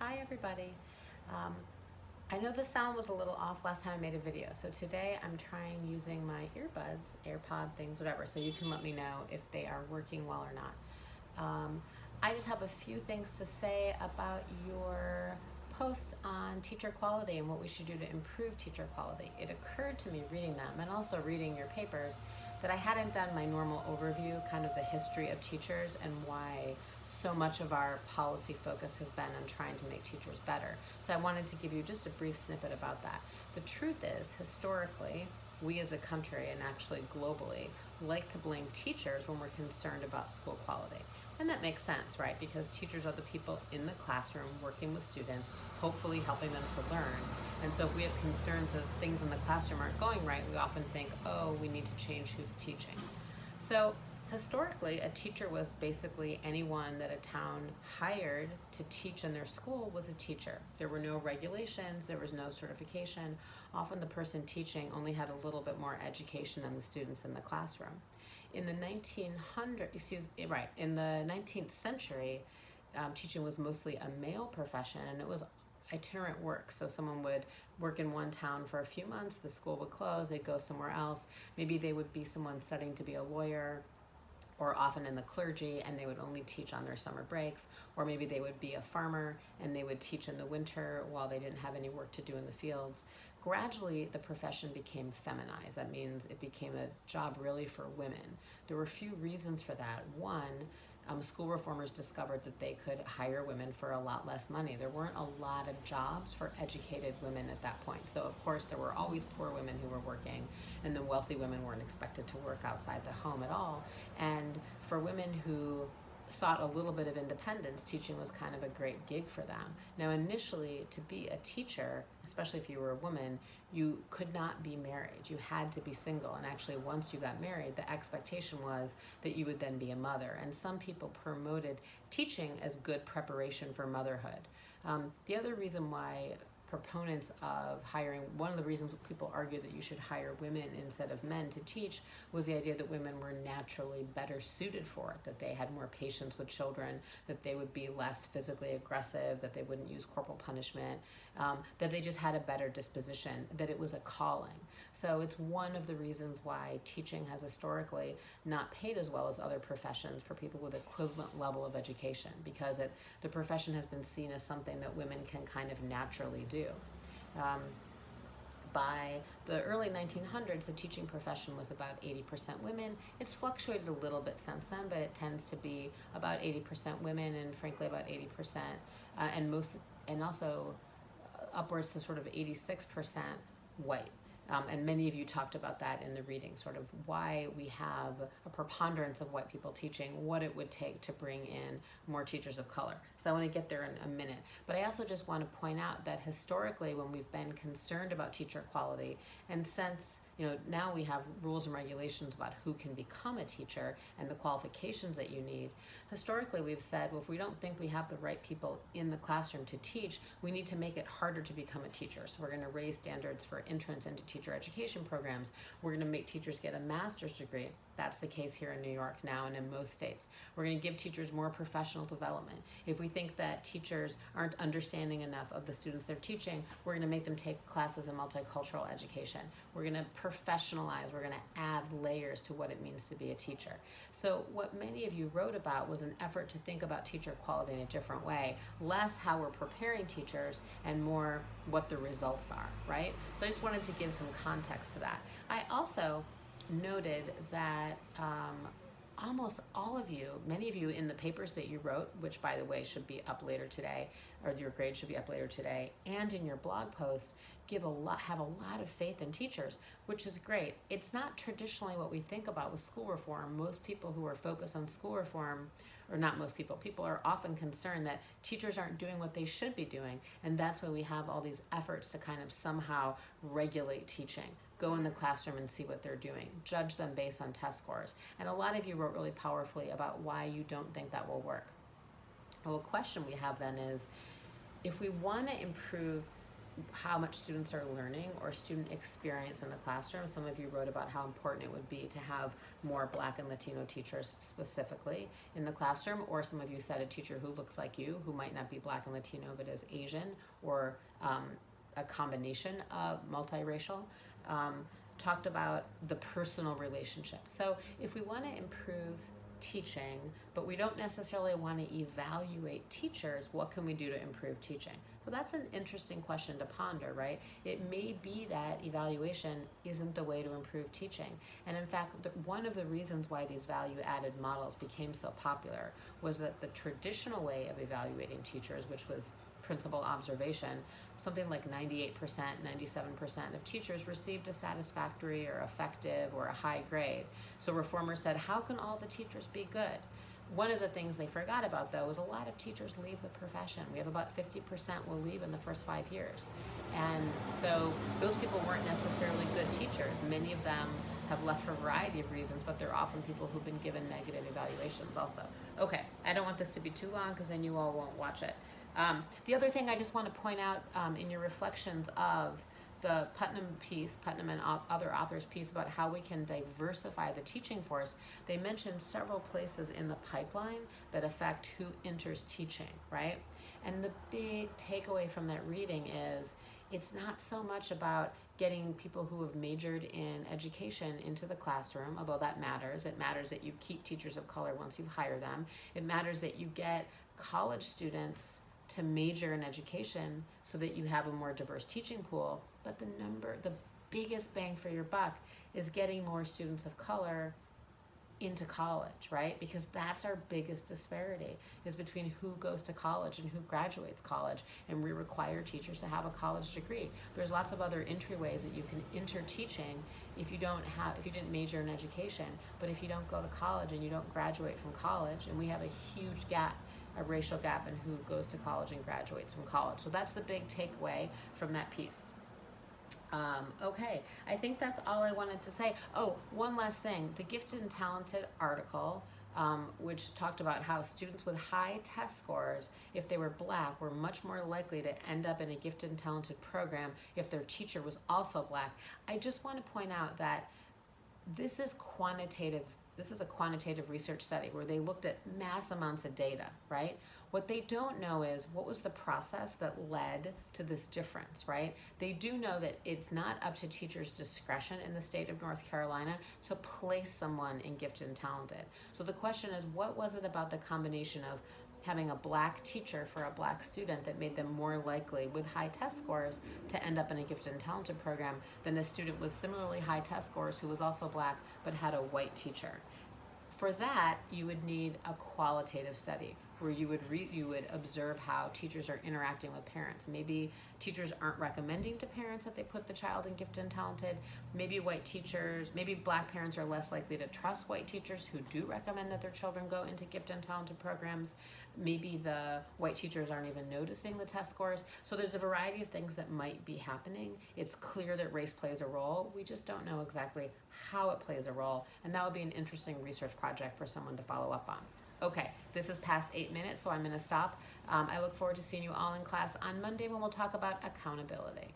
Hi everybody. Um, I know the sound was a little off last time I made a video, so today I'm trying using my earbuds, AirPod things, whatever, so you can let me know if they are working well or not. I just have a few things to say about your posts on teacher quality and what we should do to improve teacher quality. It occurred to me reading them and also reading your papers that I hadn't done my normal overview, kind of the history of teachers and why so much of our policy focus has been on trying to make teachers better. So I wanted to give you just a brief snippet about that. The truth is, historically, we as a country and actually globally like to blame teachers when we're concerned about school quality. And that makes sense, right? Because teachers are the people in the classroom working with students, hopefully helping them to learn. And so if we have concerns that things in the classroom aren't going right, we often think, oh, we need to change who's teaching. So historically, a teacher was basically anyone that a town hired to teach in their school was a teacher. There were no regulations, there was no certification. Often the person teaching only had a little bit more education than the students in the classroom. In the 19th century, teaching was mostly a male profession, and it was itinerant work. So someone would work in one town for a few months, the school would close, they'd go somewhere else. Maybe they would be someone studying to be a lawyer, or often in the clergy, and they would only teach on their summer breaks. Or maybe they would be a farmer and they would teach in the winter while they didn't have any work to do in the fields. Gradually, the profession became feminized. That means it became a job really for women. There were a few reasons for that. One, school reformers discovered that they could hire women for a lot less money. There weren't a lot of jobs for educated women at that point. So of course there were always poor women who were working, and the wealthy women weren't expected to work outside the home at all. And for women who sought a little bit of independence, teaching was kind of a great gig for them. Now initially, to be a teacher, especially if you were a woman, you could not be married. You had to be single, and actually once you got married, the expectation was that you would then be a mother. And some people promoted teaching as good preparation for motherhood. The other reason why proponents of hiring, one of the reasons people argue that you should hire women instead of men to teach was the idea that women were naturally better suited for it, that they had more patience with children, that they would be less physically aggressive, that they wouldn't use corporal punishment, that they just had a better disposition, that it was a calling. So it's one of the reasons why teaching has historically not paid as well as other professions for people with equivalent level of education, because the profession has been seen as something that women can kind of naturally do. Um, by the early 1900s, the teaching profession was about 80% women. It's fluctuated a little bit since then, but it tends to be about 80% women, and frankly about 80%, and also upwards to sort of 86% white. And many of you talked about that in the reading, sort of why we have a preponderance of white people teaching, what it would take to bring in more teachers of color. So I want to get there in a minute. But I also just want to point out that historically, when we've been concerned about teacher quality, and since now we have rules and regulations about who can become a teacher and the qualifications that you need. Historically, we've said, well, if we don't think we have the right people in the classroom to teach, we need to make it harder to become a teacher. So we're going to raise standards for entrance into teacher education programs. We're going to make teachers get a master's degree. That's the case here in New York now and in most states. We're going to give teachers more professional development. If we think that teachers aren't understanding enough of the students they're teaching, we're going to make them take classes in multicultural education. We're going to professionalize. We're going to add layers to what it means to be a teacher. So what many of you wrote about was an effort to think about teacher quality in a different way, less how we're preparing teachers and more what the results are, right? So I just wanted to give some context to that. I also noted that almost all of you, many of you in the papers that you wrote, which by the way should be up later today, or your grade should be up later today, and in your blog post, have a lot of faith in teachers, which is great. It's not traditionally what we think about with school reform. Most people who are focused on school reform, or not most people are often concerned that teachers aren't doing what they should be doing, and that's why we have all these efforts to kind of somehow regulate teaching. Go in the classroom and see what they're doing. Judge them based on test scores. And a lot of you wrote really powerfully about why you don't think that will work. Well, a question we have then is, if we want to improve how much students are learning or student experience in the classroom. Some of you wrote about how important it would be to have more Black and Latino teachers specifically in the classroom, or some of you said a teacher who looks like you, who might not be Black and Latino but is Asian, or a combination of multiracial. Talked about the personal relationship. So if we want to improve teaching, but we don't necessarily want to evaluate teachers, what can we do to improve teaching? So that's an interesting question to ponder, right? It may be that evaluation isn't the way to improve teaching. And in fact, one of the reasons why these value-added models became so popular was that the traditional way of evaluating teachers, which was principal observation, something like 98%, 97% of teachers received a satisfactory or effective or a high grade. So reformers said, how can all the teachers be good? One of the things they forgot about, though, is a lot of teachers leave the profession. We have about 50% will leave in the first 5 years. And so those people weren't necessarily good teachers. Many of them have left for a variety of reasons, but they're often people who've been given negative evaluations also. Okay, I don't want this to be too long because then you all won't watch it. The other thing I just want to point out in your reflections of the Putnam piece, Putnam and other authors' piece about how we can diversify the teaching force, they mentioned several places in the pipeline that affect who enters teaching, right? And the big takeaway from that reading is it's not so much about getting people who have majored in education into the classroom, although that matters. It matters that you keep teachers of color once you hire them. It matters that you get college students to major in education so that you have a more diverse teaching pool. But the biggest bang for your buck is getting more students of color into college, right? Because that's our biggest disparity, is between who goes to college and who graduates college. And we require teachers to have a college degree. There's lots of other entryways that you can enter teaching if you didn't major in education, but if you don't go to college and you don't graduate from college, and we have a huge gap, a racial gap in who goes to college and graduates from college. So that's the big takeaway from that piece. Okay, I think that's all I wanted to say. Oh, one last thing. The Gifted and Talented article, which talked about how students with high test scores, if they were Black, were much more likely to end up in a gifted and talented program if their teacher was also Black. I just want to point out that this is quantitative. This is a quantitative research study where they looked at mass amounts of data, right? What they don't know is what was the process that led to this difference, right? They do know that it's not up to teachers' discretion in the state of North Carolina to place someone in gifted and talented. So the question is, what was it about the combination of having a Black teacher for a Black student that made them more likely with high test scores to end up in a gifted and talented program than a student with similarly high test scores who was also Black but had a white teacher? For that, you would need a qualitative study where you would observe how teachers are interacting with parents. Maybe teachers aren't recommending to parents that they put the child in gifted and talented. Maybe maybe Black parents are less likely to trust white teachers who do recommend that their children go into gifted and talented programs. Maybe the white teachers aren't even noticing the test scores. So there's a variety of things that might be happening. It's clear that race plays a role. We just don't know exactly how it plays a role. And that would be an interesting research project for someone to follow up on. Okay, this is past 8 minutes, so I'm going to stop. I look forward to seeing you all in class on Monday when we'll talk about accountability.